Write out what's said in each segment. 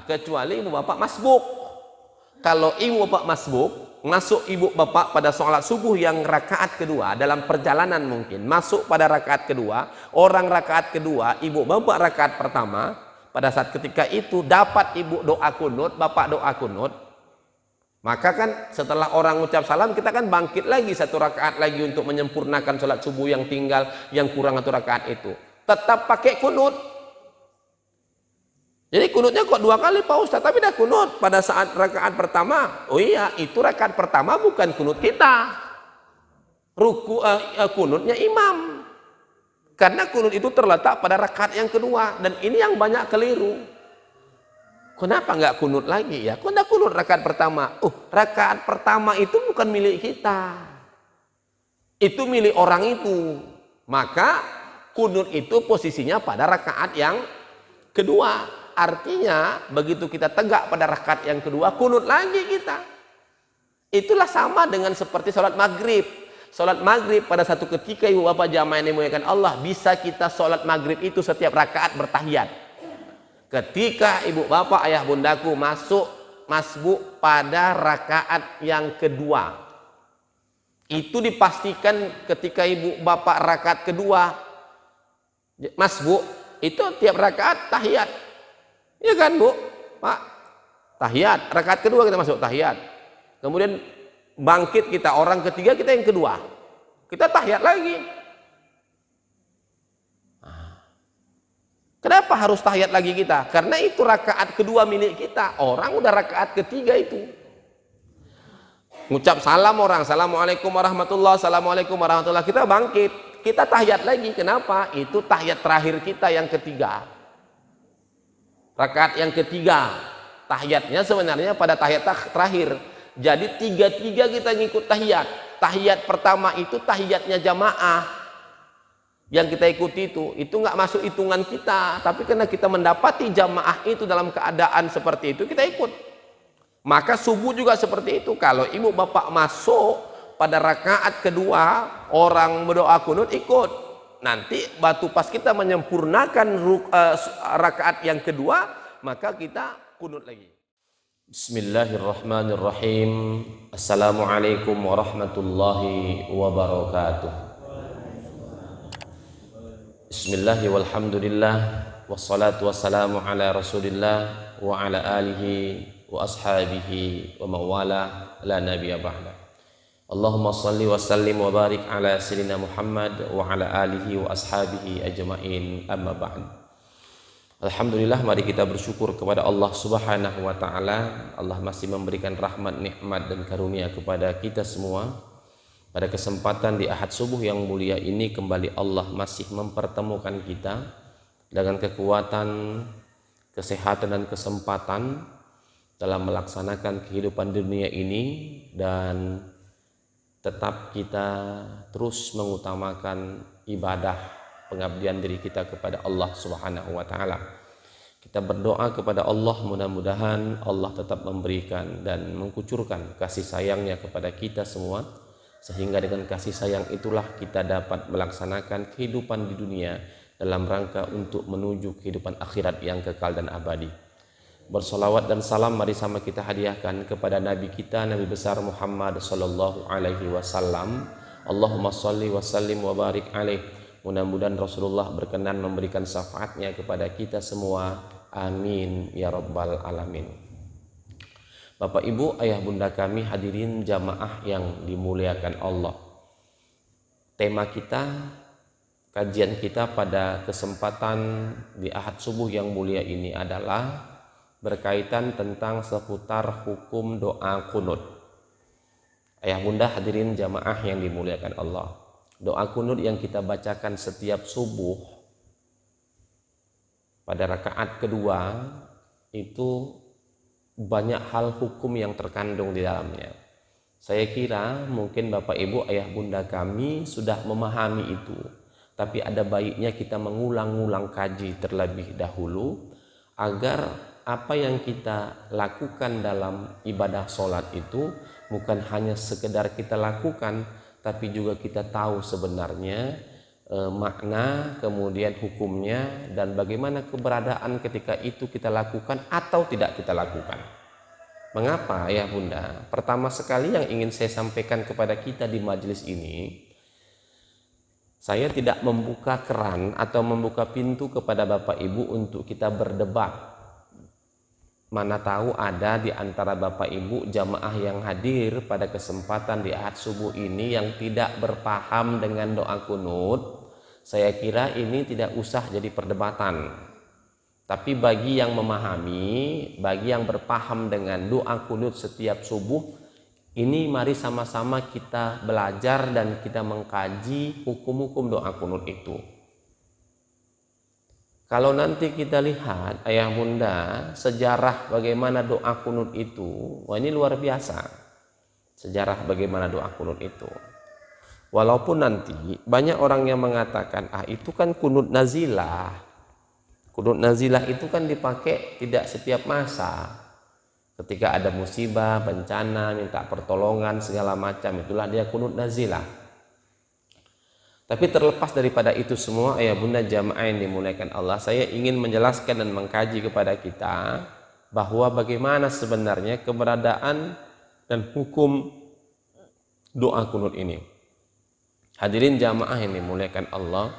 Kecuali ibu bapak masbuk. Kalau ibu bapak masbuk, masuk ibu bapak pada sholat subuh yang rakaat kedua, dalam perjalanan mungkin masuk pada rakaat kedua, orang rakaat kedua, ibu bapak rakaat pertama, pada saat ketika itu dapat ibu doa kunut, bapak doa kunut, maka kan setelah orang ucap salam, kita kan bangkit lagi satu rakaat lagi untuk menyempurnakan sholat subuh yang tinggal, yang kurang satu rakaat itu, tetap pakai kunut. Jadi kunutnya kok 2 kali Pak Ustaz, tapi dah kunut pada saat rakaat pertama. Oh iya, itu rakaat pertama bukan kunut kita. Kunutnya imam. Karena kunut itu terletak pada rakaat yang kedua, dan ini yang banyak keliru. Kenapa nggak kunut lagi ya? Kok nggak kunut rakaat pertama? Rakaat pertama itu bukan milik kita. Itu milik orang itu. Maka kunut itu posisinya pada rakaat yang kedua. Artinya begitu kita tegak pada rakaat yang kedua, kunut lagi kita. Itulah sama dengan seperti sholat maghrib. Sholat maghrib pada satu ketika ibu bapak jamaah yang dimuliakan Allah, bisa kita sholat maghrib itu setiap rakaat bertahiyat. Ketika ibu bapak ayah bundaku masbuk pada rakaat yang kedua, itu dipastikan ketika ibu bapak rakaat kedua masbuk, itu tiap rakaat tahiyat. Ya kan Bu, Pak? Tahiyat, rakaat kedua kita masuk tahiyat. Kemudian bangkit kita, orang ketiga kita yang kedua. Kita tahiyat lagi. Kenapa harus tahiyat lagi kita? Karena itu rakaat kedua milik kita. Orang udah rakaat ketiga itu. Ngucap salam orang, assalamualaikum warahmatullahi, assalamualaikum warahmatullahi. Kita bangkit, kita tahiyat lagi. Kenapa? Itu tahiyat terakhir kita yang ketiga. Rakaat yang ketiga, tahiyatnya sebenarnya pada tahiyat terakhir. Jadi tiga-tiga kita ngikut tahiyat. Tahiyat pertama itu tahiyatnya jamaah yang kita ikuti, itu nggak masuk hitungan kita. Tapi karena kita mendapati jamaah itu dalam keadaan seperti itu, kita ikut. Maka subuh juga seperti itu. Kalau ibu bapak masuk pada rakaat kedua, orang berdoa kunut, ikut. Nanti batu pas kita menyempurnakan rakaat yang kedua, maka kita kunut lagi. Bismillahirrahmanirrahim. Assalamualaikum warahmatullahi wabarakatuh. Bismillahi walhamdulillah, wassalatu wassalamu ala rasulillah wa ala alihi wa ashabihi wa mawala la nabiyya ba'da. Allahumma salli wa sallim wa barik ala sayyidina Muhammad wa ala alihi wa ashabihi ajma'in, amma ba'd. Alhamdulillah, mari kita bersyukur kepada Allah Subhanahu wa taala. Allah masih memberikan rahmat, nikmat dan karunia kepada kita semua. Pada kesempatan di Ahad subuh yang mulia ini, kembali Allah masih mempertemukan kita dengan kekuatan, kesehatan dan kesempatan dalam melaksanakan kehidupan dunia ini, dan tetap kita terus mengutamakan ibadah pengabdian diri kita kepada Allah Subhanahu wa taala. Kita berdoa kepada Allah, mudah-mudahan Allah tetap memberikan dan mengkucurkan kasih sayangnya kepada kita semua, sehingga dengan kasih sayang itulah kita dapat melaksanakan kehidupan di dunia dalam rangka untuk menuju kehidupan akhirat yang kekal dan abadi. Bersolawat dan salam mari sama kita hadiahkan kepada Nabi kita, Nabi besar Muhammad sallallahu alaihi wasallam. Allahumma salli wa sallim wa barik alaih. Mudah-mudahan Rasulullah berkenan memberikan syafaatnya kepada kita semua. Amin ya rabbal alamin. Bapak Ibu, ayah bunda kami, hadirin jamaah yang dimuliakan Allah. Tema kita, kajian kita pada kesempatan di Ahad subuh yang mulia ini adalah berkaitan tentang seputar hukum doa kunut. Ayah bunda hadirin jamaah yang dimuliakan Allah, doa kunut yang kita bacakan setiap subuh pada rakaat kedua itu banyak hal hukum yang terkandung di dalamnya. Saya kira mungkin Bapak Ibu ayah bunda kami sudah memahami itu, tapi ada baiknya kita mengulang-ulang kaji terlebih dahulu agar apa yang kita lakukan dalam ibadah sholat itu bukan hanya sekedar kita lakukan, tapi juga kita tahu sebenarnya makna, kemudian hukumnya, dan bagaimana keberadaan ketika itu kita lakukan atau tidak kita lakukan. Mengapa ayah bunda? Pertama sekali yang ingin saya sampaikan kepada kita di majelis ini, saya tidak membuka keran atau membuka pintu kepada Bapak Ibu untuk kita berdebat. Mana tahu ada di antara Bapak Ibu jamaah yang hadir pada kesempatan di Ahad subuh ini yang tidak berpaham dengan doa kunut. Saya kira ini tidak usah jadi perdebatan. Tapi bagi yang memahami, bagi yang berpaham dengan doa kunut setiap subuh, ini mari sama-sama kita belajar dan kita mengkaji hukum-hukum doa kunut itu. Kalau nanti kita lihat ayah bunda sejarah bagaimana doa kunut itu, wah ini luar biasa. Sejarah bagaimana doa kunut itu. Walaupun nanti banyak orang yang mengatakan, itu kan kunut nazilah. Kunut nazilah itu kan dipakai tidak setiap masa. Ketika ada musibah, bencana, minta pertolongan, segala macam, itulah dia kunut nazilah. Tapi terlepas daripada itu semua, ayah bunda jamaah yang dimuliakan Allah, saya ingin menjelaskan dan mengkaji kepada kita bahwa bagaimana sebenarnya keberadaan dan hukum doa kunut ini. Hadirin jamaah yang dimuliakan Allah,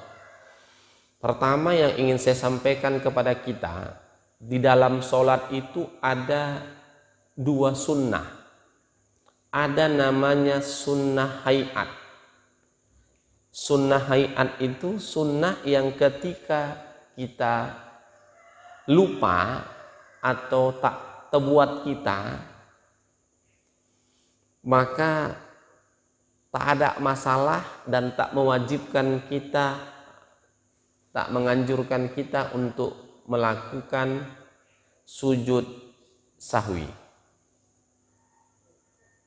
pertama yang ingin saya sampaikan kepada kita, di dalam sholat itu ada dua sunnah. Ada namanya sunnah hayat. Sunnah hayat itu sunnah yang ketika kita lupa atau tak terbuat kita, maka tak ada masalah dan tak mewajibkan kita, tak menganjurkan kita untuk melakukan sujud sahwi.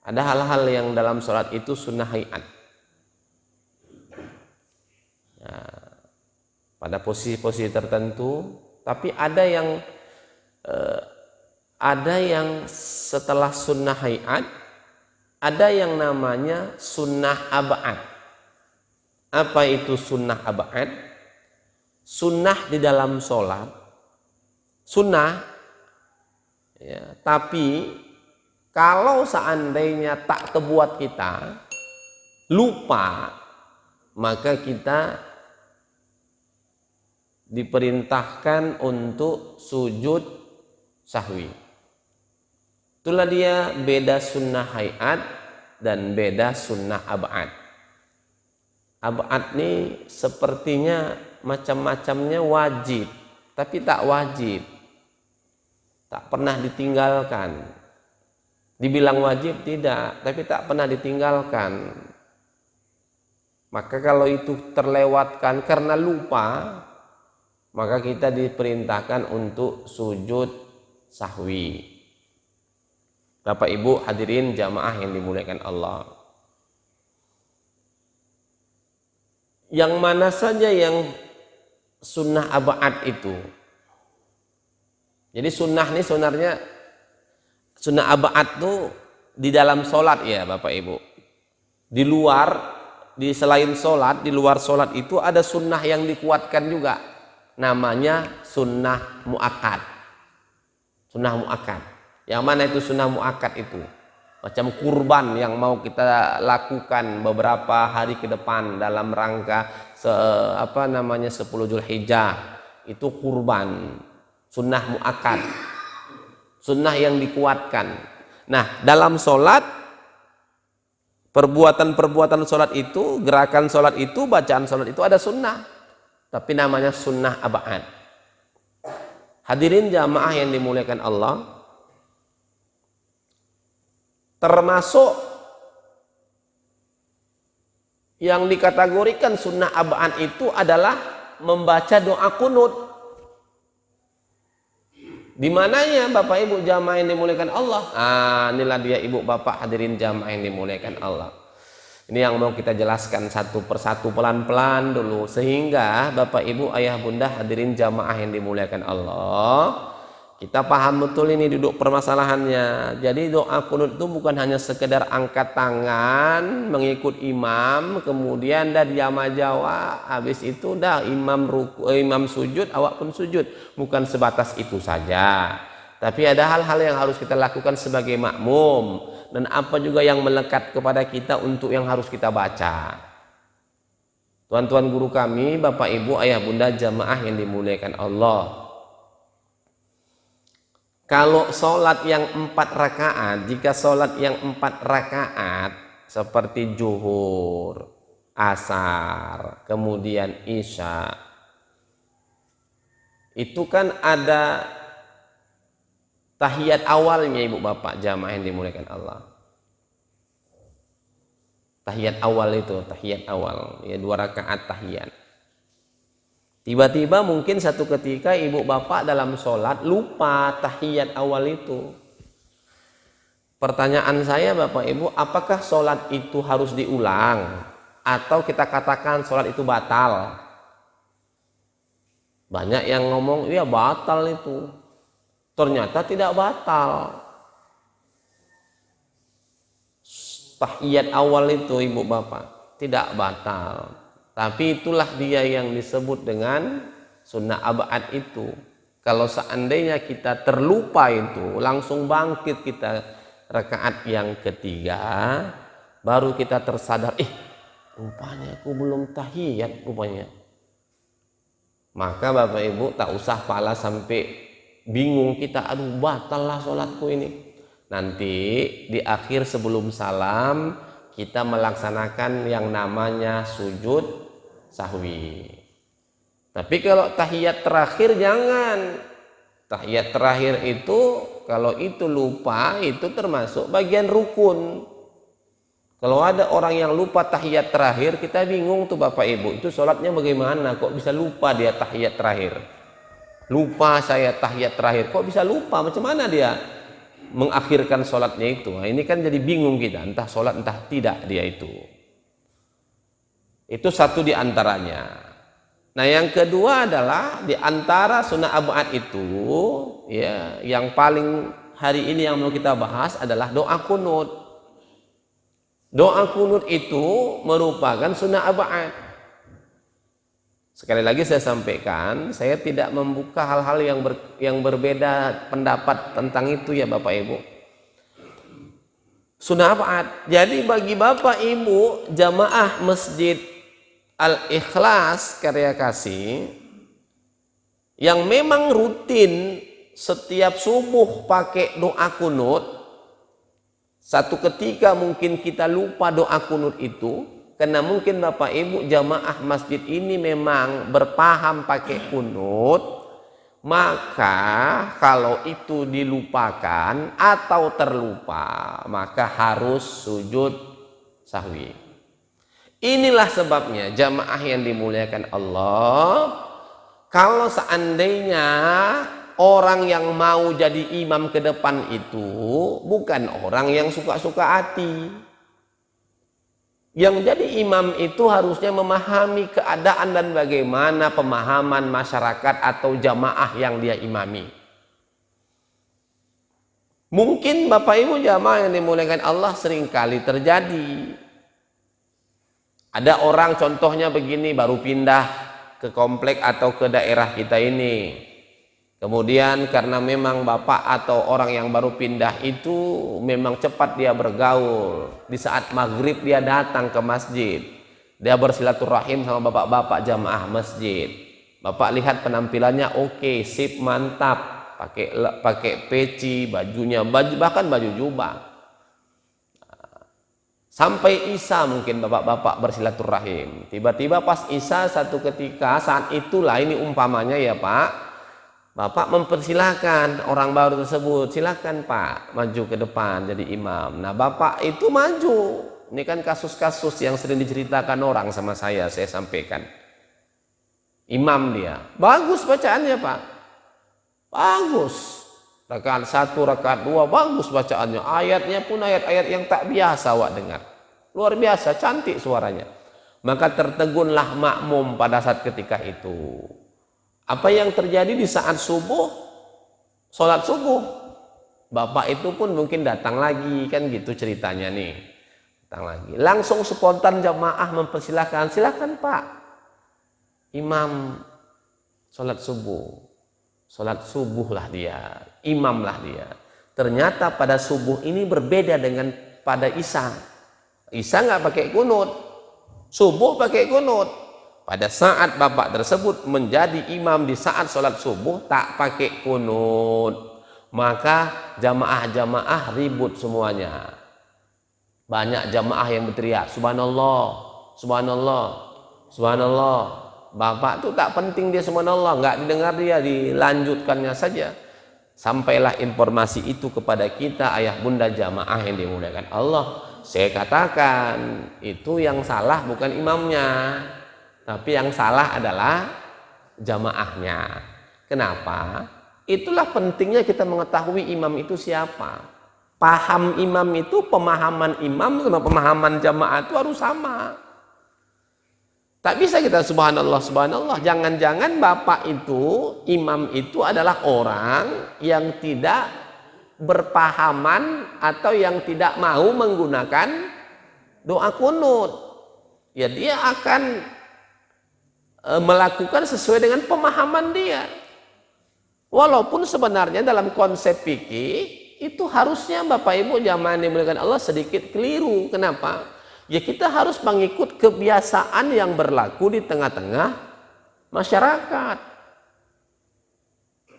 Ada hal-hal yang dalam sholat itu sunnah hayat. Ya, pada posisi-posisi tertentu, tapi ada yang setelah sunnah hayat, ada yang namanya sunnah ab'ad. Apa itu sunnah ab'ad? Sunnah di dalam sholat, sunnah, ya, tapi kalau seandainya tak terbuat kita, lupa, maka kita diperintahkan untuk sujud sahwi. Itulah dia beda sunnah hayat dan beda sunnah ab'ad. Ab'ad ini sepertinya macam-macamnya wajib, tapi tak wajib, tak pernah ditinggalkan. Dibilang wajib tidak, tapi tak pernah ditinggalkan. Maka kalau itu terlewatkan karena lupa, maka kita diperintahkan untuk sujud sahwi. Bapak Ibu hadirin jamaah yang dimuliakan Allah, yang mana saja yang sunnah ab'ad itu. Jadi sunnah ini sebenarnya, sunnah ab'ad itu di dalam sholat ya Bapak Ibu. Di luar, di selain sholat, di luar sholat itu ada sunnah yang dikuatkan juga. Namanya sunnah mu'akkad. Sunnah mu'akkad. Yang mana itu sunnah mu'akkad itu? Macam kurban yang mau kita lakukan beberapa hari ke depan dalam rangka 10 Zulhijjah, itu kurban, sunnah mu'akkad, sunnah yang dikuatkan. Nah, dalam sholat, perbuatan-perbuatan sholat itu, gerakan sholat itu, bacaan sholat itu ada sunnah, tapi namanya sunnah ab'ad. Hadirin jamaah yang dimuliakan Allah, termasuk yang dikategorikan sunnah ab'ad itu adalah membaca doa kunut. Di mananya Bapak Ibu jamaah yang dimuliakan Allah? Inilah dia Ibu Bapak hadirin jamaah yang dimuliakan Allah. Ini yang mau kita jelaskan satu persatu pelan-pelan dulu, sehingga Bapak Ibu ayah bunda hadirin jamaah yang dimuliakan Allah, Kita paham betul ini duduk permasalahannya. Jadi doa kunut itu bukan hanya sekedar angkat tangan mengikut imam, kemudian dah diam aja, habis itu dah imam sujud, awak pun sujud. Bukan sebatas itu saja. Tapi ada hal-hal yang harus kita lakukan sebagai makmum, dan apa juga yang melekat kepada kita untuk yang harus kita baca. Tuan-tuan guru kami, Bapak Ibu, Ayah Bunda jamaah yang dimuliakan Allah. Kalau sholat yang 4 rakaat, jika sholat yang 4 rakaat seperti zuhur, asar, kemudian isya, itu kan ada tahiyat awalnya, ibu bapak jamaah yang dimuliakan Allah. Tahiyat awal itu, tahiyat awal, ya 2 rakaat tahiyat. Tiba-tiba mungkin satu ketika ibu bapak dalam sholat lupa tahiyat awal itu. Pertanyaan saya Bapak Ibu, apakah sholat itu harus diulang? Atau kita katakan sholat itu batal? Banyak yang ngomong, iya batal itu. Ternyata tidak batal. Tahiyat awal itu ibu bapak tidak batal. Tapi itulah dia yang disebut dengan sunnah abad itu. Kalau seandainya kita terlupa itu, langsung bangkit kita rakaat yang ketiga, baru kita tersadar, rupanya aku belum tahiyat rupanya. Maka Bapak Ibu tak usah pala sampai bingung kita, aduh batal lah sholatku ini. Nanti di akhir sebelum salam kita melaksanakan yang namanya sujud sahwi. Tapi kalau tahiyat terakhir jangan. Tahiyat terakhir itu kalau itu lupa itu termasuk bagian rukun. Kalau ada orang yang lupa tahiyat terakhir, kita bingung tuh Bapak Ibu, itu sholatnya bagaimana? Kok bisa lupa dia tahiyat terakhir? Lupa saya tahiyat terakhir, kok bisa lupa? Macam mana dia mengakhirkan sholatnya itu? Nah, ini kan jadi bingung kita, entah sholat entah tidak dia itu. Itu satu di antaranya. Nah yang kedua adalah di antara sunnah abad itu, ya, yang paling hari ini yang mau kita bahas adalah doa kunut. Doa kunut itu merupakan sunnah abad. Sekali lagi saya sampaikan, saya tidak membuka hal-hal yang berbeda pendapat tentang itu ya Bapak Ibu. Sunnah abad. Jadi bagi Bapak Ibu jamaah Masjid Al-Ikhlas Karya Kasih yang memang rutin setiap subuh pakai doa kunut, satu ketika mungkin kita lupa doa kunut itu, karena mungkin Bapak Ibu jamaah masjid ini memang berpaham pakai kunut, maka kalau itu dilupakan atau terlupa, maka harus sujud sahwi. Inilah sebabnya jamaah yang dimuliakan Allah, kalau seandainya orang yang mau jadi imam ke depan itu bukan orang yang suka-suka hati. Yang jadi imam itu harusnya memahami keadaan dan bagaimana pemahaman masyarakat atau jamaah yang dia imami. Mungkin Bapak Ibu jamaah yang dimuliakan Allah seringkali terjadi. Ada orang contohnya begini, baru pindah ke komplek atau ke daerah kita ini. Kemudian karena memang bapak atau orang yang baru pindah itu memang cepat dia bergaul. Di saat maghrib dia datang ke masjid. Dia bersilaturahim sama bapak-bapak jamaah masjid. Bapak lihat penampilannya oke, sip, mantap. Pakai peci, bajunya, bahkan baju jubah. Sampai Isya mungkin bapak-bapak bersilaturahim. Tiba-tiba pas Isya satu ketika, saat itulah ini umpamanya ya Pak, Bapak mempersilahkan orang baru tersebut, silakan Pak maju ke depan jadi imam. Nah Bapak itu maju. Ini kan kasus-kasus yang sering diceritakan orang sama saya sampaikan. Imam dia, bagus bacaannya Pak, bagus. Rakaat 1, rakaat 2, bagus bacaannya. Ayatnya pun ayat-ayat yang tak biasa awak dengar. Luar biasa, cantik suaranya. Maka tertegunlah makmum pada saat ketika itu. Apa yang terjadi di saat subuh? sholat subuh. Bapak itu pun mungkin datang lagi, kan gitu ceritanya nih. Datang lagi. Langsung spontan jamaah mempersilahkan, silakan Pak. Imam sholat subuh. Sholat subuh lah dia, imam lah dia. Ternyata pada subuh ini berbeda dengan pada Isya. Isya nggak pakai kunut, subuh pakai kunut. Pada saat bapak tersebut menjadi imam di saat sholat subuh tak pakai kunut, maka jamaah-jamaah ribut semuanya. Banyak jamaah yang berteriak, subhanallah, subhanallah, subhanallah. Bapak tuh tak penting dia subhanallah, nggak didengar dia, dilanjutkannya saja. Sampailah informasi itu kepada kita, ayah bunda jamaah yang dimuliakan Allah. Saya katakan itu yang salah bukan imamnya, tapi yang salah adalah jamaahnya. Kenapa? Itulah pentingnya kita mengetahui imam itu siapa. Paham imam itu, pemahaman imam sama pemahaman jamaah itu harus sama. Tak bisa kita subhanallah, subhanallah. Jangan-jangan bapak itu, imam itu adalah orang yang tidak berpahaman atau yang tidak mau menggunakan doa kunut. Ya dia akan melakukan sesuai dengan pemahaman dia. Walaupun sebenarnya dalam konsep fikih itu harusnya Bapak Ibu jamaah yang dimuliakan Allah sedikit keliru. Kenapa? Ya kita harus mengikut kebiasaan yang berlaku di tengah-tengah masyarakat.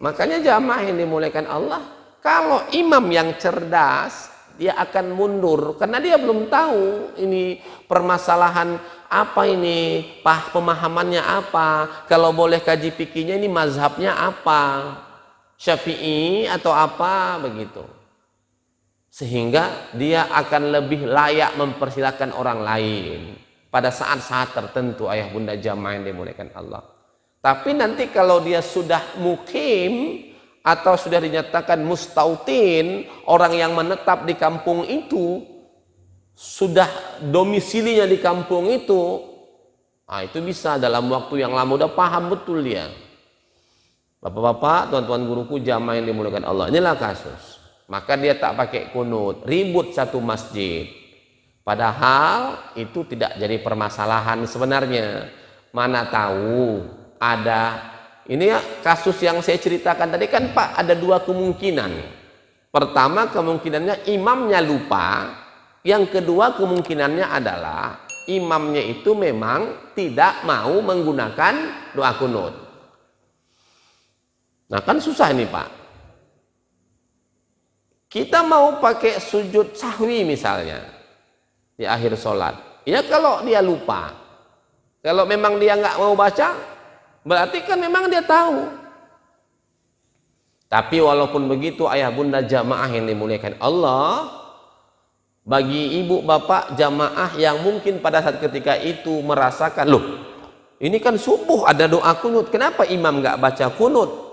Makanya jamaah yang dimuliakan Allah, kalau imam yang cerdas, dia akan mundur karena dia belum tahu ini permasalahan apa, ini pemahamannya apa, kalau boleh kaji fikihnya ini mazhabnya apa, Syafi'i atau apa begitu. Sehingga dia akan lebih layak mempersilahkan orang lain pada saat-saat tertentu, ayah bunda jamaah yang dimuliakan Allah. Tapi nanti kalau dia sudah mukim atau sudah dinyatakan mustautin, orang yang menetap di kampung itu, sudah domisilinya di kampung itu, itu bisa dalam waktu yang lama udah paham betul dia. Bapak-bapak, tuan-tuan guruku jamaah yang dimuliakan Allah, inilah kasus. Maka dia tak pakai kunut, ribut satu masjid. Padahal itu tidak jadi permasalahan sebenarnya. Mana tahu ada, ini ya kasus yang saya ceritakan tadi kan Pak, ada dua kemungkinan. Pertama kemungkinannya imamnya lupa, yang kedua kemungkinannya adalah imamnya itu memang tidak mau menggunakan doa kunut. Nah kan susah ini Pak. Kita mau pakai sujud sahwi misalnya di akhir sholat, ya kalau dia lupa, kalau memang dia nggak mau baca, berarti kan memang dia tahu. Tapi walaupun begitu ayah bunda jamaah yang dimuliakan Allah, bagi ibu bapak jamaah yang mungkin pada saat ketika itu merasakan, loh ini kan subuh ada doa kunut, kenapa imam nggak baca kunut?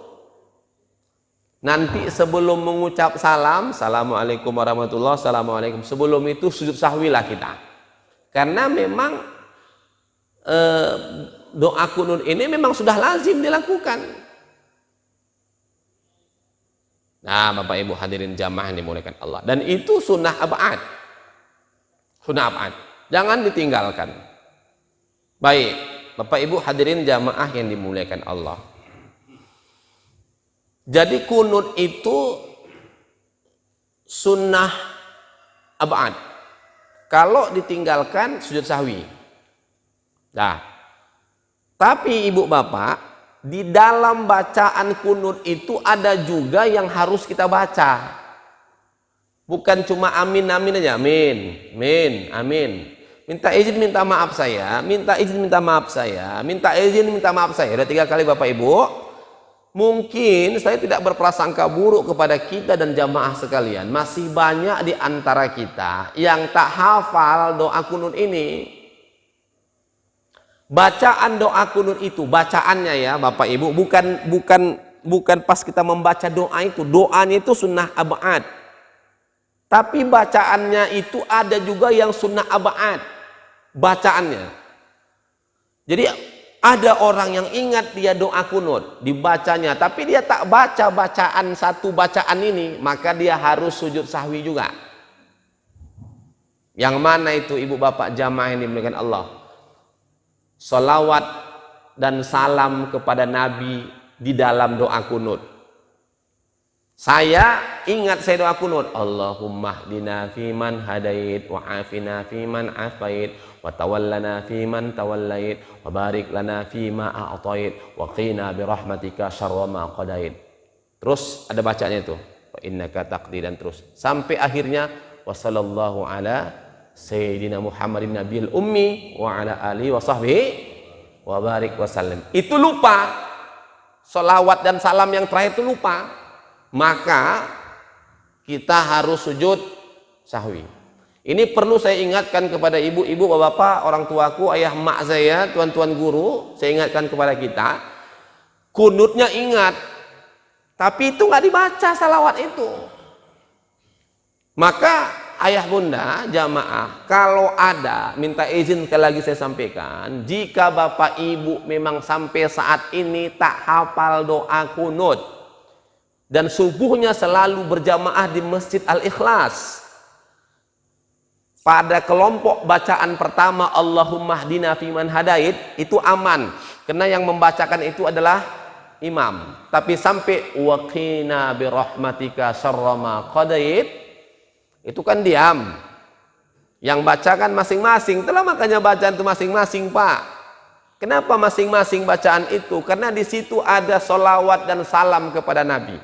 Nanti sebelum mengucap salam, assalamualaikum warahmatullahi wabarakatuh, assalamualaikum, sebelum itu sujud sahwi lah kita. Karena memang doa kunut ini memang sudah lazim dilakukan. Nah Bapak Ibu hadirin jamaah yang dimuliakan Allah, dan itu sunnah ab'ad. Sunnah ab'ad, jangan ditinggalkan. Baik Bapak Ibu hadirin jamaah yang dimuliakan Allah, jadi kunut itu sunnah ab'ad. Kalau ditinggalkan sujud sahwi. Nah, tapi ibu bapak, di dalam bacaan kunut itu ada juga yang harus kita baca. Bukan cuma amin amin aja, amin, amin, amin. Minta izin minta maaf saya, minta izin minta maaf saya, minta izin minta maaf saya. Udah 3 kali Bapak Ibu. Mungkin saya tidak berprasangka buruk kepada kita dan jamaah sekalian. Masih banyak di antara kita yang tak hafal doa kunut ini. Bacaan doa kunut itu, bacaannya ya Bapak Ibu, bukan pas kita membaca doa itu. Doanya itu sunnah ab'ad. Tapi bacaannya itu ada juga yang sunnah ab'ad. Bacaannya. Jadi ada orang yang ingat dia doa kunut, dibacanya, tapi dia tak baca bacaan satu bacaan ini, maka dia harus sujud sahwi juga. Yang mana itu ibu bapak jamaah yang dimuliakan Allah? Salawat dan salam kepada Nabi di dalam doa kunut. Saya ingat saya doa kunut, Allahumma hdina fiman hadait, wa afina fiman afait, wa tawallana fiman tawallait, wa barik lana fima a'tait, wa qina birahmatika syarra ma qadait. Terus ada bacanya itu, wa innaka taqdi, dan terus sampai akhirnya wa sallallahu ala sayyidina Muhammadin nabiyil ummi wa ala alihi wa sahbihi wa barik wa sallim. Itu lupa, salawat dan salam yang terakhir itu lupa, maka kita harus sujud sahwi. Ini perlu saya ingatkan kepada ibu-ibu, bapak-bapak, orang tuaku, ayah mak saya, tuan-tuan guru, saya ingatkan kepada kita, kunutnya ingat, tapi itu nggak dibaca salawat itu. Maka ayah bunda jamaah, kalau ada, minta izin sekali lagi saya sampaikan, jika bapak ibu memang sampai saat ini tak hafal doa kunut dan subuhnya selalu berjamaah di Masjid Al-Ikhlas, pada kelompok bacaan pertama Allahumma hdina fiman hadait, itu aman, karena yang membacakan itu adalah imam. Tapi sampai waqina birahmatika syarra ma qadait, itu kan diam, yang bacakan masing-masing. Itulah makanya bacaan itu masing-masing, Pak. Kenapa masing-masing bacaan itu? Karena di situ ada sholawat dan salam kepada Nabi.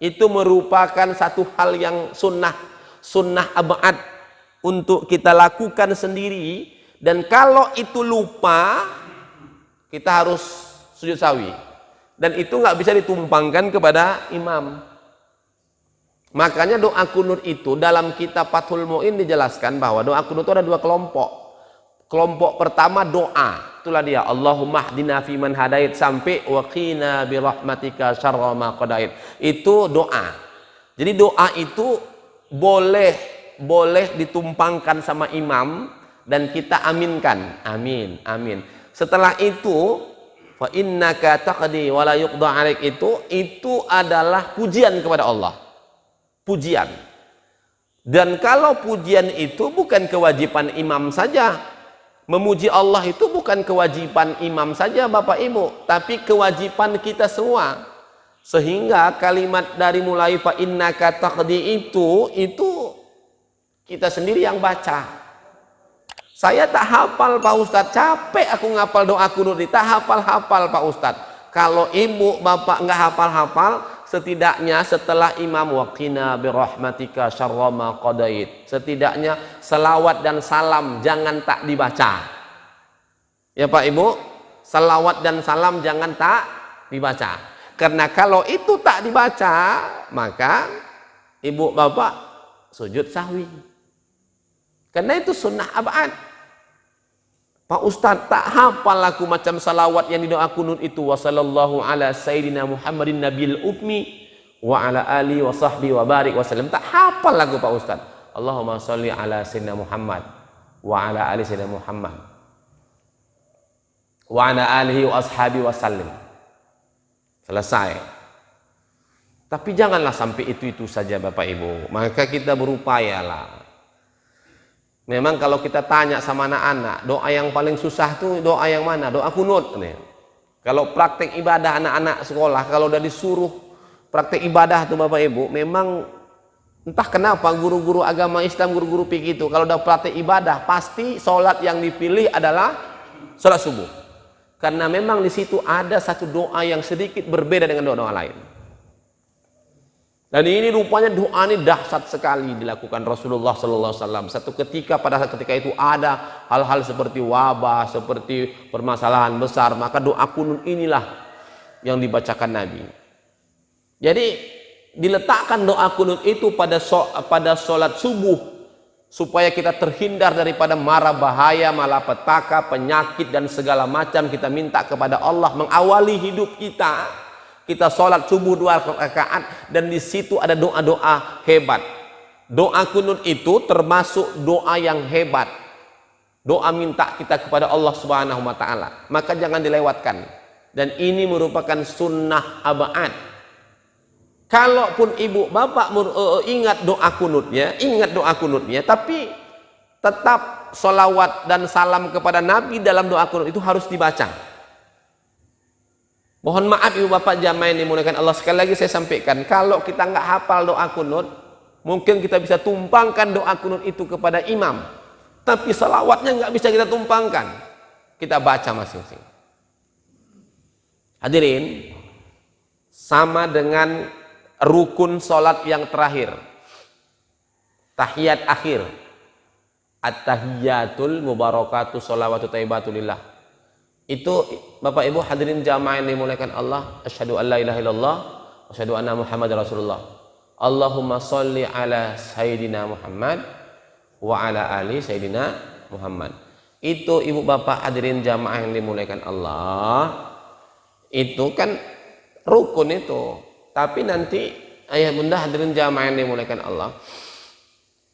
Itu merupakan satu hal yang sunnah abad untuk kita lakukan sendiri, dan kalau itu lupa kita harus sujud sawi, dan itu nggak bisa ditumpangkan kepada imam. Makanya doa kunut itu dalam kitab Fathul Mu'in dijelaskan bahwa doa kunut itu ada dua kelompok. Kelompok pertama doa, itulah dia Allahumma hdina fiman hadait sampai wa qina birahmatika syarra ma qadait. Itu doa. Jadi doa itu boleh ditumpangkan sama imam dan kita aminkan. Amin, amin. Setelah itu fa innaka taqdi wa la yuqda 'alaik, itu adalah pujian kepada Allah. Pujian. Dan kalau pujian itu bukan kewajiban imam saja. Memuji Allah itu bukan kewajiban imam saja Bapak Ibu, tapi kewajiban kita semua. Sehingga kalimat dari mulai fa innaka taqdi itu kita sendiri yang baca. Saya tak hafal Pak Ustadz, capek aku ngapal doa kunut, tak hafal-hafal Pak Ustadz. Kalau ibu bapak nggak hafal-hafal, setidaknya setelah imam waqina birahmatika syarra ma qadait, setidaknya selawat dan salam jangan tak dibaca. Ya Pak Ibu, selawat dan salam jangan tak dibaca. Karena kalau itu tak dibaca, maka ibu bapak sujud sahwi. Karena itu sunnah abad. Pak Ustadz, tak hafal aku macam salawat yang di doa kunut itu, wa sallallahu ala sayyidina Muhammadin nabiyil ummi wa ala alihi wa sahbihi wa barik wa sallam. Tak hafal lagu Pak Ustadz. Allahumma sholli ala sayyidina Muhammad wa ala ali sayyidina Muhammad wa ala alihi wa ashabi wa sallim. Selesai. Tapi janganlah sampai itu saja Bapak Ibu. Maka kita berupayalah. Memang kalau kita tanya sama anak-anak, doa yang paling susah tuh doa yang mana? Doa kunut. Kalau praktek ibadah anak-anak sekolah, kalau udah disuruh praktek ibadah tuh Bapak Ibu, memang entah kenapa guru-guru agama Islam, guru-guru fikih itu kalau udah praktek ibadah pasti sholat yang dipilih adalah sholat subuh. Karena memang di situ ada satu doa yang sedikit berbeda dengan doa-doa lain. Dan ini rupanya doa ini dahsyat sekali dilakukan Rasulullah SAW. Satu ketika, pada saat ketika itu ada hal-hal seperti wabah, seperti permasalahan besar, maka doa kunut inilah yang dibacakan Nabi. Jadi diletakkan doa kunut itu pada sholat subuh supaya kita terhindar daripada mara bahaya, malapetaka, penyakit dan segala macam. Kita minta kepada Allah mengawali hidup kita. Kita sholat subuh 2 rakaat dan di situ ada doa-doa hebat. Doa kunut itu termasuk doa yang hebat. doa minta kita kepada Allah Subhanahu wa taala, maka jangan dilewatkan. Dan ini merupakan sunnah abad. Kalaupun ibu bapak ingat doa kunutnya, tapi tetap sholawat dan salam kepada Nabi dalam doa kunut itu harus dibaca. Mohon maaf ibu bapak jamaah yang dimuliakan Allah, sekali lagi saya sampaikan, kalau kita nggak hafal doa kunut, mungkin kita bisa tumpangkan doa kunut itu kepada imam, tapi sholawatnya nggak bisa kita tumpangkan, kita baca masing-masing. Hadirin, sama dengan rukun sholat yang terakhir, tahiyat akhir, at-tahiyatul mubarakatuh sholawatu thayyibatulillah. Itu Bapak Ibu hadirin jamaah yang dimuliakan Allah, asyhadu an la ilaha illallah wa asyhadu anna Muhammadar Rasulullah. Allahumma sholli ala sayyidina Muhammad wa ala ali sayyidina Muhammad. Itu ibu bapak hadirin jamaah yang dimuliakan Allah, itu kan rukun itu. Tapi nanti ayah bunda hadirin jamaah yang dimuliakan Allah,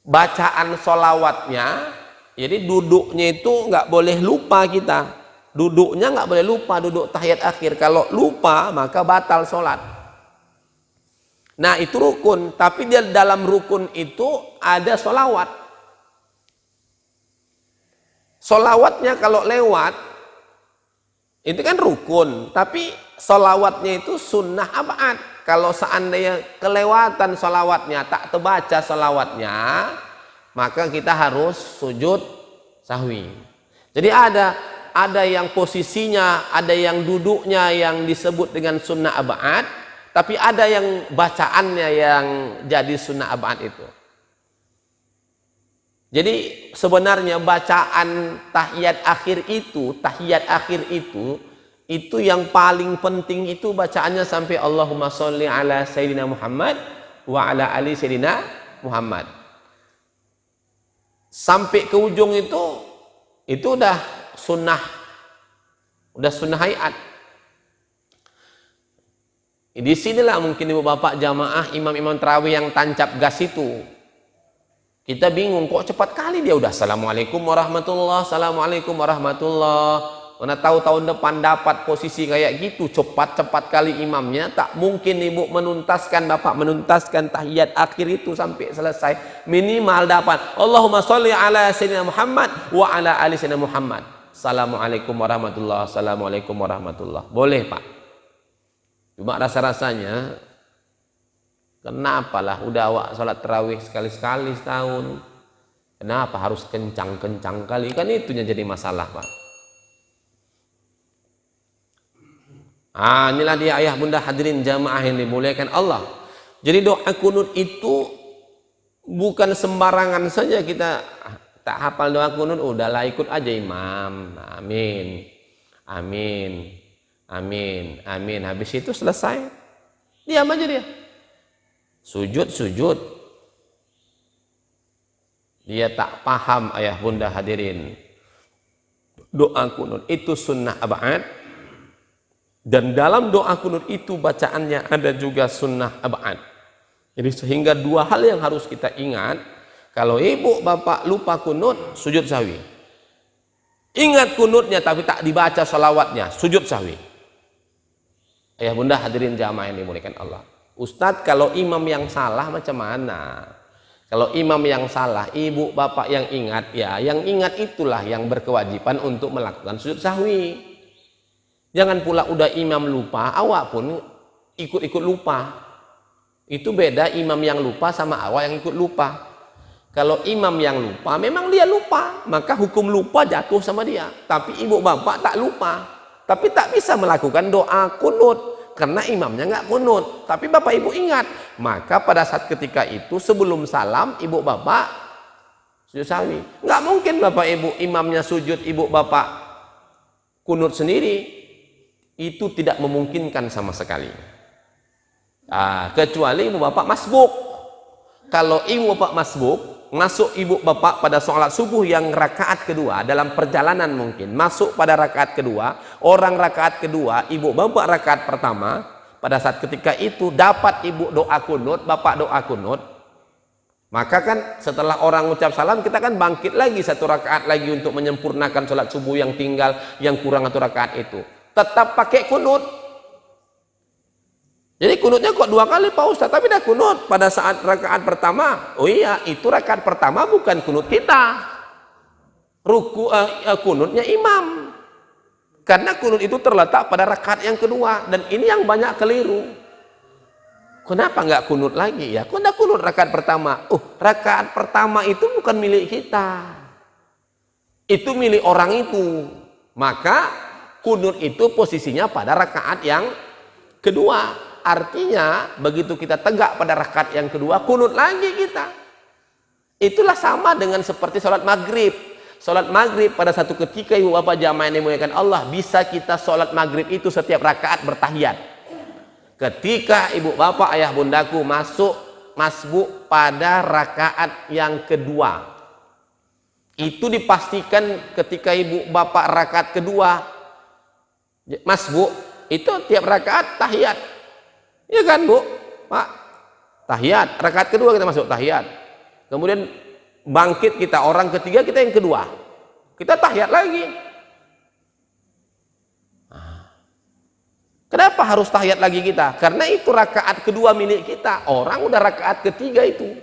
bacaan sholawatnya, jadi duduknya itu nggak boleh lupa kita. Duduknya nggak boleh lupa, duduk tahiyat akhir. Kalau lupa maka batal sholat. Nah itu rukun, tapi dia dalam rukun itu ada sholawat. Sholawatnya kalau lewat, itu kan rukun, tapi sholawatnya itu sunnah abad. Kalau seandainya kelewatan sholawatnya, tak terbaca sholawatnya, maka kita harus sujud sahwi. Jadi ada yang posisinya, ada yang duduknya yang disebut dengan sunnah abad, tapi ada yang bacaannya yang jadi sunnah abad itu. Jadi sebenarnya bacaan tahiyat akhir itu yang paling penting itu bacaannya sampai Allahumma sholli ala sayyidina Muhammad wa ala ali sayyidina Muhammad. Sampai ke ujung itu udah sunnah hayat. Di sinilah mungkin ibu bapak jamaah imam-imam tarawih yang tancap gas itu. Kita bingung, kok cepat kali dia udah assalamualaikum warahmatullah, assalamualaikum warahmatullah. Mana tahu tahun depan dapat posisi kayak gitu, cepat kali imamnya. Tak mungkin ibu bapak menuntaskan tahiyat akhir itu sampai selesai. Minimal dapat Allahumma sholli ala sayyidina Muhammad wa ala ali sayyidina Muhammad. Assalamualaikum warahmatullah, assalamualaikum warahmatullah. Boleh pak. Cuma rasa-rasanya, kenapalah udah awak sholat tarawih sekali-sekali setahun, kenapa harus kencang-kencang kali? Kan itunya jadi masalah pak. Inilah dia ayah bunda hadirin jamaah yang dimuliakan Allah. Jadi doa kunut itu bukan sembarangan saja kita tak hafal doa kunut, udahlah ikut aja imam. Amin, amin, amin, amin. Habis itu selesai, diam aja dia. Sujud. Dia tak paham ayah bunda hadirin. Doa kunut itu sunnah abad. Dan dalam doa kunut itu bacaannya ada juga sunnah abad. Jadi sehingga dua hal yang harus kita ingat. Kalau ibu bapak lupa kunut, sujud sahwi. Ingat kunutnya tapi tak dibaca salawatnya, sujud sahwi. Ayah bunda hadirin jamaah yang dimuliakan Allah. Ustadz, kalau imam yang salah macam mana? Kalau imam yang salah, ibu bapak yang ingat, ya yang ingat itulah yang berkewajiban untuk melakukan sujud sahwi. Jangan pula udah imam lupa, awak pun ikut-ikut lupa. Itu beda imam yang lupa sama awak yang ikut lupa. Kalau imam yang lupa, memang dia lupa, maka hukum lupa jatuh sama dia. Tapi ibu bapak tak lupa, tapi tak bisa melakukan doa kunut karena imamnya nggak kunut. Tapi bapak ibu ingat, maka pada saat ketika itu sebelum salam ibu bapak sujud sahwi. Nggak mungkin bapak ibu imamnya sujud, ibu bapak kunut sendiri. Itu tidak memungkinkan sama sekali. Kecuali ibu bapak masbuk. Kalau ibu bapak masbuk, masuk ibu bapak pada sholat subuh yang rakaat kedua, dalam perjalanan mungkin masuk pada rakaat kedua, orang rakaat kedua, ibu bapak rakaat pertama, pada saat ketika itu dapat ibu doa kunut, bapak doa kunut, Maka kan setelah orang ucap salam, kita kan bangkit lagi 1 rakaat lagi untuk menyempurnakan sholat subuh yang tinggal, yang kurang 1 rakaat itu. Tetap pakai kunut. Jadi kunutnya kok 2 kali Pak Ustaz, tapi dah kunut pada saat rakaat pertama. Oh iya, itu rakaat pertama bukan kunut kita. Kunutnya imam. Karena kunut itu terletak pada rakaat yang kedua, dan ini yang banyak keliru. Kenapa nggak kunut lagi ya? Kok nggak kunut rakaat pertama? Rakaat pertama itu bukan milik kita. Itu milik orang itu. Maka kunut itu posisinya pada rakaat yang kedua. Artinya begitu kita tegak pada rakaat yang kedua, kunut lagi kita. Itulah sama dengan seperti sholat maghrib. Sholat maghrib pada satu ketika ibu bapak jamaah yang dimuliakan Allah, bisa kita sholat maghrib itu setiap rakaat bertahiyat. Ketika ibu bapak ayah bundaku masuk masbuk pada rakaat yang kedua, itu dipastikan ketika ibu bapak rakaat kedua masbuk itu tiap rakaat tahiyat, ya kan Bu Pak? Tahiyat rakaat kedua kita masuk tahiyat, kemudian bangkit kita orang ketiga, kita yang kedua kita tahiyat lagi. Kenapa harus tahiyat lagi kita? Karena itu rakaat kedua milik kita. Orang udah rakaat ketiga itu.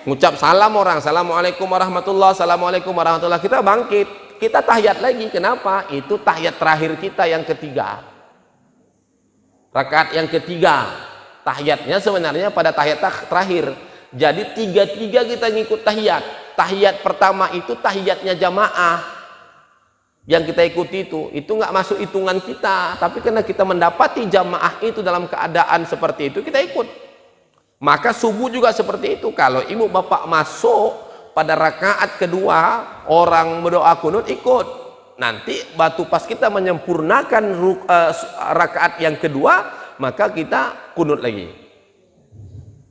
Ngucap salam orang, assalamualaikum warahmatullah, assalamualaikum warahmatullah. Kita bangkit, kita tahiyat lagi. Kenapa? Itu tahiyat terakhir kita yang ketiga. Rakaat yang ketiga. Tahiyatnya sebenarnya pada tahiyat terakhir. Jadi tiga-tiga kita ngikut tahiyat. Tahiyat pertama itu tahiyatnya jamaah. Yang kita ikuti itu nggak masuk hitungan kita, tapi karena kita mendapati jamaah itu dalam keadaan seperti itu, kita ikut. Maka subuh juga seperti itu. Kalau ibu bapak masuk pada rakaat kedua, orang berdoa kunut, ikut. Nanti pas kita menyempurnakan rakaat yang kedua, maka kita kunut lagi.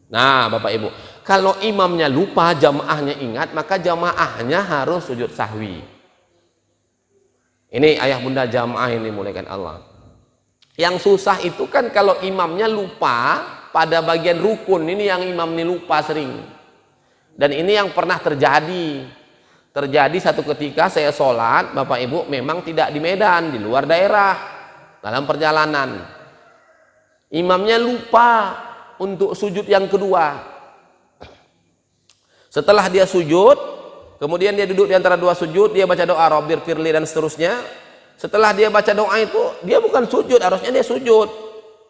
Nah bapak ibu, kalau imamnya lupa, jamaahnya ingat, maka jamaahnya harus sujud sahwi. Ini ayah bunda jamaah yang dimuliakan Allah. Yang susah itu kan kalau imamnya lupa pada bagian rukun. Ini yang imam ini lupa sering. Dan ini yang pernah terjadi. Terjadi satu ketika saya sholat, bapak ibu, memang tidak di Medan, di luar daerah, dalam perjalanan. Imamnya lupa untuk sujud yang kedua. Setelah dia sujud, kemudian dia duduk di antara 2 sujud, dia baca doa Rabbir firli dan seterusnya. Setelah dia baca doa itu, dia bukan sujud, harusnya dia sujud.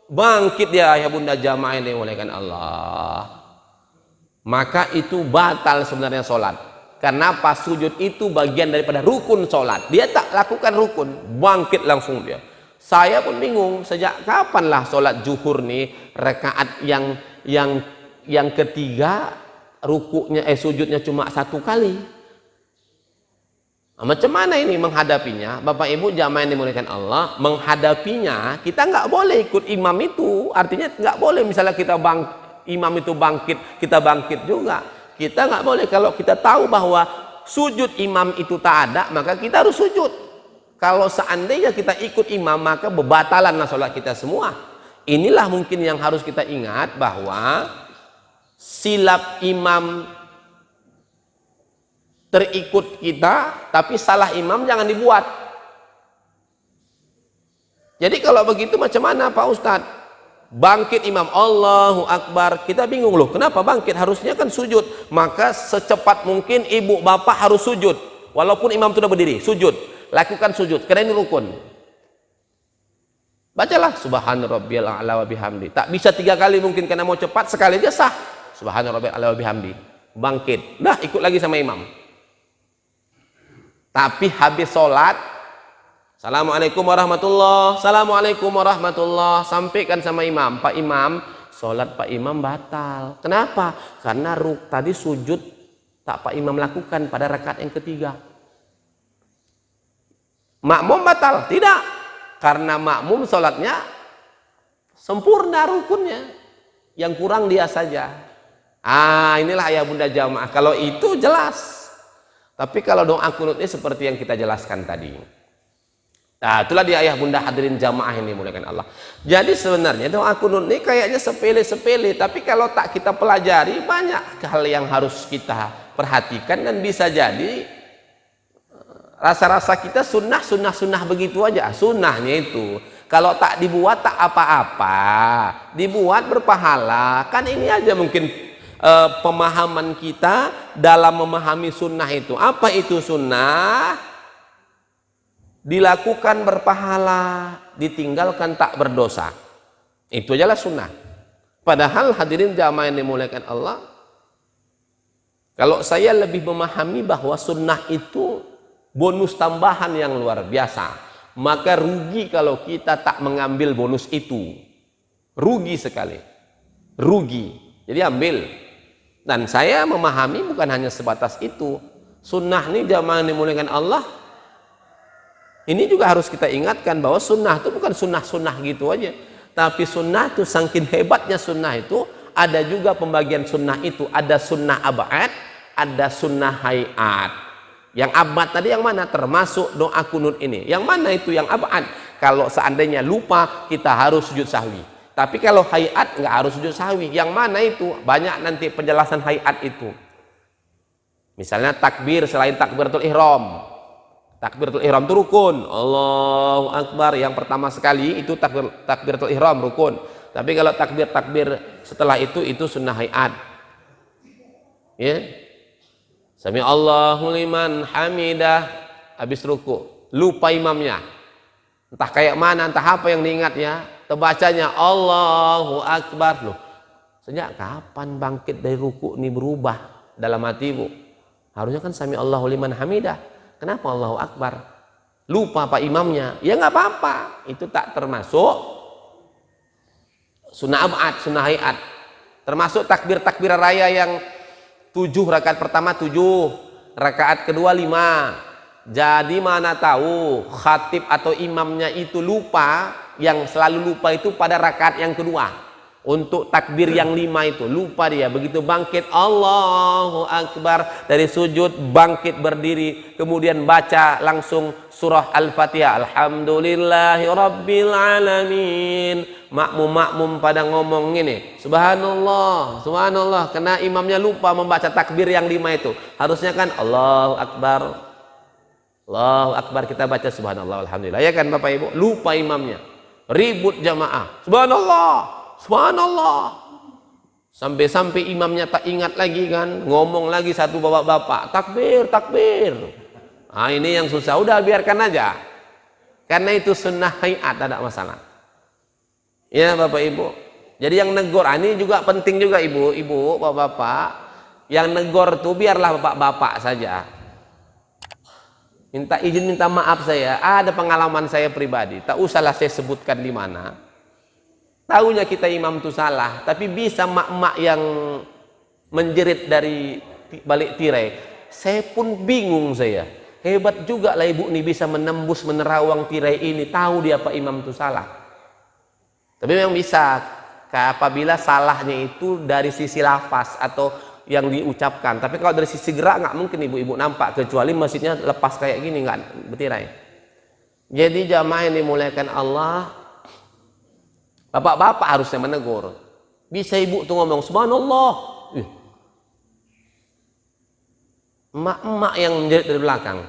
Bangkit dia ayah bunda jamaah yang dimuliakan Allah. Maka itu batal sebenarnya sholat. Karena pas sujud itu bagian daripada rukun sholat. Dia tak lakukan rukun, bangkit langsung dia. Saya pun bingung, sejak kapanlah sholat zuhur nih rakaat yang ketiga rukuknya sujudnya cuma 1 kali. Nah, macam mana ini menghadapinya? Bapak ibu jamaah yang dimuliakan Allah, menghadapinya kita nggak boleh ikut imam itu. Artinya nggak boleh misalnya imam itu bangkit, kita bangkit juga. Kita nggak boleh. Kalau kita tahu bahwa sujud imam itu tak ada, maka kita harus sujud. Kalau seandainya kita ikut imam, maka bebatalanlah sholat kita semua. Inilah mungkin yang harus kita ingat, bahwa silap imam terikut kita, tapi salah imam jangan dibuat. Jadi kalau begitu macam mana Pak Ustadz? Bangkit imam Allahu Akbar, kita bingung loh, kenapa bangkit? Harusnya kan sujud. Maka secepat mungkin ibu bapak harus sujud, walaupun imam sudah berdiri, sujud. Lakukan sujud, karena ini rukun. Bacalah subhana rabbiyal a'la wa bihamdi. Tak bisa 3 kali mungkin karena mau cepat, sekali aja sah. Subhana rabbiyal a'la wa bihamdi. Bangkit, dah ikut lagi sama imam. Tapi habis sholat, assalamualaikum warahmatullah, assalamualaikum warahmatullah, sampaikan sama imam, Pak Imam, sholat Pak Imam batal. Kenapa? Karena tadi sujud tak Pak Imam lakukan pada rakaat yang ketiga. Makmum batal? Tidak, karena makmum sholatnya sempurna rukunnya, yang kurang dia saja. Inilah ayah bunda jamaah. Kalau itu jelas. Tapi kalau doa kunutnya seperti yang kita jelaskan tadi. Nah, itulah dia ayah bunda hadirin jamaah yang dimuliakan Allah. Jadi sebenarnya doa kunut ini kayaknya sepele-sepele, tapi kalau tak kita pelajari banyak hal yang harus kita perhatikan, dan bisa jadi rasa-rasa kita sunnah begitu aja. Sunnahnya itu kalau tak dibuat tak apa-apa, dibuat berpahala. Kan ini aja mungkin pemahaman kita dalam memahami sunnah itu. Apa itu sunnah? Dilakukan berpahala, ditinggalkan tak berdosa. Itu ajalah sunnah. Padahal hadirin jamaah yang dimuliakan Allah, kalau saya lebih memahami bahwa sunnah itu bonus tambahan yang luar biasa, maka rugi kalau kita tak mengambil bonus itu. Rugi sekali. Rugi. Jadi ambil. Dan saya memahami bukan hanya sebatas itu. Sunnah ini jamaah yang dimuliakan Allah, ini juga harus kita ingatkan bahwa sunnah itu bukan sunnah-sunnah gitu aja. Tapi sunnah itu saking hebatnya sunnah itu, ada juga pembagian sunnah itu. Ada sunnah abad, ada sunnah hayat. Yang abad tadi yang mana? Termasuk doa kunut ini. Yang mana itu yang abad? Kalau seandainya lupa, kita harus sujud sahwi. Tapi kalau hayat nggak harus sujud sahwi. Yang mana itu? Banyak nanti penjelasan hayat itu. Misalnya takbir selain takbiratul ihram. Takbiratul ihram itu rukun. Allahu Akbar yang pertama sekali itu takbiratul ihram rukun. Tapi kalau takbir setelah itu sunnah hayat. Ya. Sami Allahu liman hamidah, habis ruku. Lupa imamnya. Entah kayak mana, entah apa yang diingat ya. Terbacanya Allahu Akbar. Loh, sejak kapan bangkit dari ruku ini berubah dalam hatimu? Harusnya kan sami Allahu liman hamidah. Kenapa Allahu Akbar? Lupa pak imamnya. Ya nggak apa-apa. Itu tak termasuk sunnah abad, sunnah hayat. Termasuk takbir raya yang 7 rakaat pertama 7, rakaat kedua 5. Jadi mana tahu khatib atau imamnya itu lupa, yang selalu lupa itu pada rakaat yang kedua. Untuk takbir yang 5 itu lupa dia, begitu bangkit Allahu Akbar dari sujud, bangkit berdiri, kemudian baca langsung surah Al-Fatihah, Alhamdulillahi Rabbil Alamin. Makmum pada ngomong ini, Subhanallah, Subhanallah, karena imamnya lupa membaca takbir yang 5 itu. Harusnya kan Allahu Akbar, Allahu Akbar, kita baca Subhanallah, Alhamdulillah, ya kan Bapak Ibu? Lupa imamnya, ribut jamaah, Subhanallah, Subhanallah, sampai imamnya tak ingat lagi kan, ngomong lagi satu bapak-bapak, takbir, takbir. Nah ini yang susah, udah biarkan aja, karena itu sunnah hayat, ada masalah. Ya Bapak Ibu, jadi yang negor, ini juga penting juga ibu-ibu, bapak-bapak, yang negor tuh biarlah bapak-bapak saja. Minta izin, minta maaf saya, ada pengalaman saya pribadi, tak usahlah saya sebutkan di mana. Tahunya kita imam itu salah, tapi bisa mak-mak yang menjerit dari balik tirai. Saya pun bingung saya. Hebat juga lah ibu ini bisa menembus menerawang tirai ini, tahu dia Pak imam itu salah. Tapi memang bisa apabila salahnya itu dari sisi lafaz atau yang diucapkan. Tapi kalau dari sisi gerak nggak mungkin ibu-ibu nampak, kecuali masjidnya lepas kayak gini nggak bertirai. Jadi jamaah yang dimuliakan Allah, bapak-bapak harusnya menegur. Bisa ibu tuh ngomong Subhanallah, emak-emak yang menjerit dari belakang.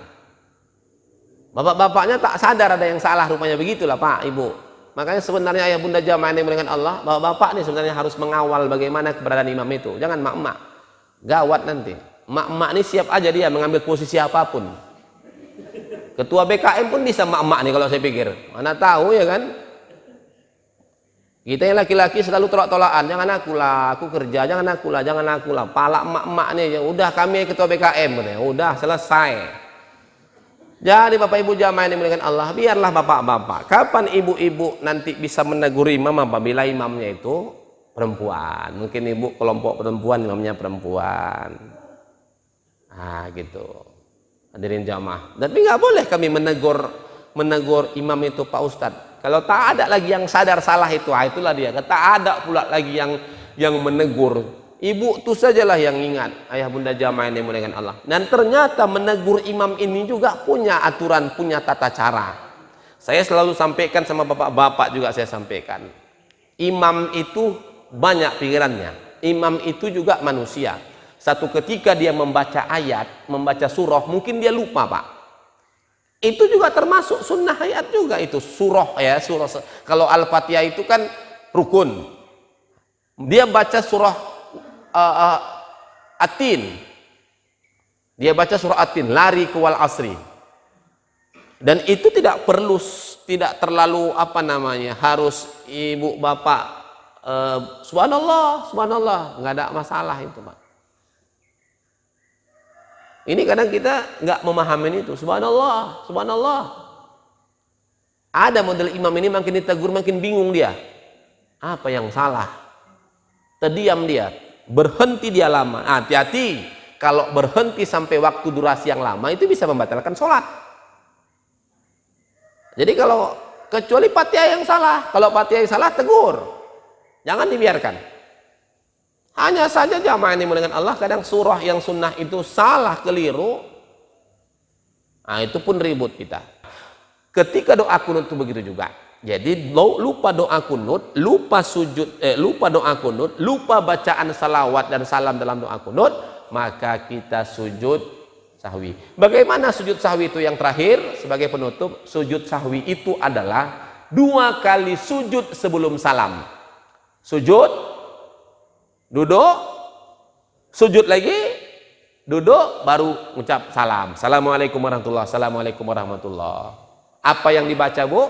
Bapak-bapaknya tak sadar ada yang salah, rupanya begitulah Pak Ibu. Makanya sebenarnya ayah bunda jamaah yang dimuliakan Allah, bapak-bapak ini sebenarnya harus mengawal bagaimana keberadaan imam itu. Jangan emak-emak, gawat nanti. Emak-emak ini siap aja dia mengambil posisi apapun. Ketua BKM pun bisa emak-emak nih kalau saya pikir. Mana tahu ya kan? Kita yang laki-laki selalu tolak-tolakan, jangan aku lah, aku kerja, jangan aku lah, palak emak-emak nih, ya udah kami ketua BKM, ya udah selesai. Jadi Bapak Ibu jamaah yang dimuliakan Allah, biarlah bapak-bapak. Kapan ibu-ibu nanti bisa menegur imam apabila imamnya itu perempuan? Mungkin ibu kelompok perempuan, imamnya perempuan. Nah gitu. Hadirin jamaah. Tapi nggak boleh kami menegur imam itu Pak Ustadz. Kalau tak ada lagi yang sadar salah itu, itulah dia. Tak ada pula lagi yang menegur. Ibu itu sajalah yang ingat, ayah bunda jamaah yang dimuliakan Allah. Dan ternyata menegur imam ini juga punya aturan, punya tata cara. Saya selalu sampaikan sama bapak-bapak juga saya sampaikan. Imam itu banyak pikirannya. Imam itu juga manusia. Satu ketika dia membaca ayat, membaca surah, mungkin dia lupa, Pak. Itu juga termasuk sunnah ayat juga itu surah ya, surah. Kalau Al-Fatihah itu kan rukun. Dia baca surah At-Tin. Dia baca surah At-Tin, lari ke wal asri. Dan itu tidak perlu, tidak terlalu apa namanya, harus ibu bapak subhanallah, subhanallah, nggak ada masalah itu, Pak. Ini kadang kita nggak memahami itu, subhanallah, subhanallah. Ada model imam ini makin ditegur makin bingung dia. Apa yang salah? Terdiam dia, berhenti dia lama. Hati-hati, kalau berhenti sampai waktu durasi yang lama itu bisa membatalkan sholat. Jadi kalau kecuali Fatihah yang salah, kalau Fatihah yang salah tegur, jangan dibiarkan. Hanya saja jamaah ini dengan Allah kadang surah yang sunnah itu salah keliru, nah itu pun ribut kita. Ketika doa kunut itu begitu juga. Jadi lupa doa kunut, lupa sujud, lupa doa kunut, lupa bacaan salawat dan salam dalam doa kunut, maka kita sujud sahwi. Bagaimana sujud sahwi itu yang terakhir sebagai penutup? Sujud sahwi itu adalah 2 kali sujud sebelum salam. Sujud, duduk, sujud lagi, duduk, baru ucap salam. Assalamualaikum warahmatullahi wabarakatuh. Assalamualaikum warahmatullahi wabarakatuh. Apa yang dibaca, Bu?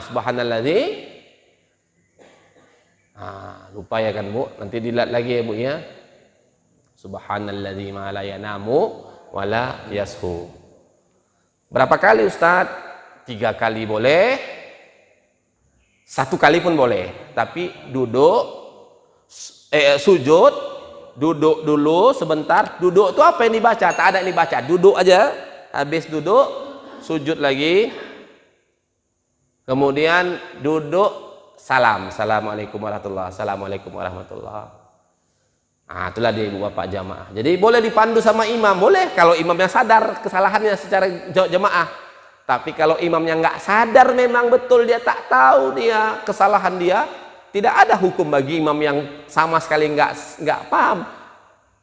Subhanalladzi. Lupa ya kan, Bu? Nanti dilihat lagi ya, Bu ya. Subhanalladzi ma la yanamu wa la yashu. Berapa kali, Ustaz? 3 kali boleh. 1 kali pun boleh. Tapi duduk, sujud, duduk dulu sebentar. Duduk itu apa yang dibaca? Tak ada yang dibaca. Duduk aja. Habis duduk, sujud lagi. Kemudian duduk, salam. Assalamualaikum warahmatullahi wabarakatuh. Assalamualaikum warahmatullahi wabarakatuh. Itulah dia ibu bapak jamaah. Jadi boleh dipandu sama imam, boleh kalau imamnya sadar kesalahannya secara jemaah. Tapi kalau imamnya nggak sadar, memang betul dia tak tahu dia kesalahan dia, tidak ada hukum bagi imam yang sama sekali nggak paham.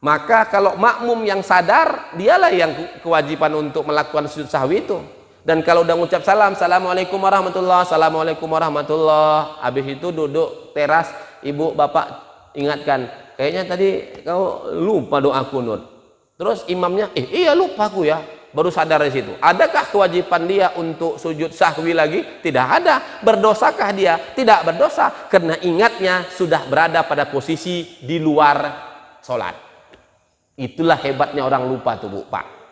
Maka kalau makmum yang sadar, dialah yang kewajiban untuk melakukan sujud sahwi itu. Dan kalau udah ngucap salam, assalamualaikum warahmatullahi, assalamualaikum warahmatullahi, habis itu duduk teras, ibu bapak ingatkan, kayaknya tadi kau lupa doa kunut. Terus imamnya, iya lupa aku ya, baru sadar di situ. Adakah kewajiban dia untuk sujud sahwi lagi? Tidak ada. Berdosakah dia? Tidak berdosa, karena ingatnya sudah berada pada posisi di luar sholat. Itulah hebatnya orang lupa tuh, Bu, Pak.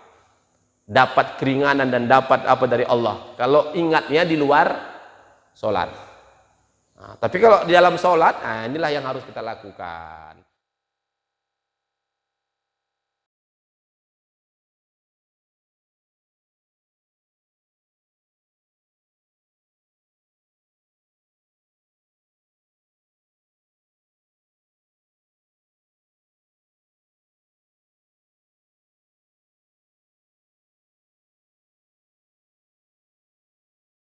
Dapat keringanan dan dapat apa dari Allah kalau ingatnya di luar sholat. Tapi kalau di dalam sholat, inilah yang harus kita lakukan.